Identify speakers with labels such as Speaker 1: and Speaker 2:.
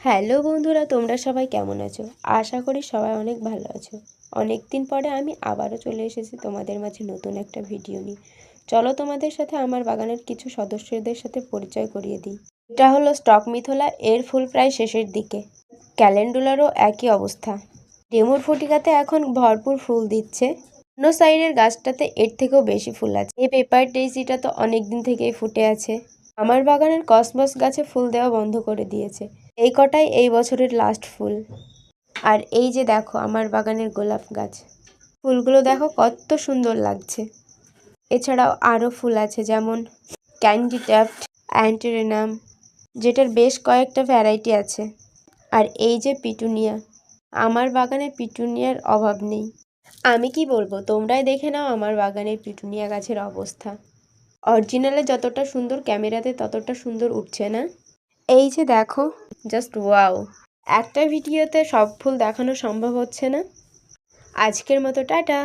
Speaker 1: Hello বন্ধুরা, তোমরা সবাই কেমন আছো? আশা করি সবাই অনেক ভালো আছো। অনেক দিন পরে আমি আবারও চলে এসেছি তোমাদের মাঝে নতুন একটা ভিডিও নিয়ে। চলো তোমাদের সাথে আমার বাগানের কিছু সদস্যদের সাথে পরিচয় করিয়ে দিই। এটা হলো স্টক মিথোলা, এর ফুল প্রায় শেষের দিকে। ক্যালেন্ডুলারও একই অবস্থা। ডেমুর ফটিকাতে এখন ভরপুর ফুল দিচ্ছে। অন্য সাইডের গাছটাতে এর থেকেও বেশি ফুল আছে। এই পেপার ডেইজিটা তো অনেক দিন থেকেই ফুটে আছে। আমার বাগানের কসমস গাছে ফুল দেওয়া বন্ধ করে দিয়েছে। এই কটাই এই বছরের লাস্ট ফুল। আর এই যে দেখো আমার বাগানের গোলাপ গাছ, ফুলগুলো দেখো কত সুন্দর লাগছে। এছাড়াও আরও ফুল আছে, যেমন ক্যান্ডি ট্যাফট, অ্যান্টেরেনাম, যেটার বেশ কয়েকটা ভ্যারাইটি আছে। আর এই যে পিটুনিয়া, আমার বাগানে পিটুনিয়ার অভাব নেই। আমি কি বলবো, তোমরাই দেখে নাও আমার বাগানের পিটুনিয়া গাছের অবস্থা। অরিজিনালে যতটা সুন্দর, ক্যামেরাতে ততটা সুন্দর উঠছে না। এই যে দেখো, জাস্ট ওয়াও। একটা ভিডিওতে সব ফুল দেখানো সম্ভব হচ্ছে না। আজকের মতো টাটা।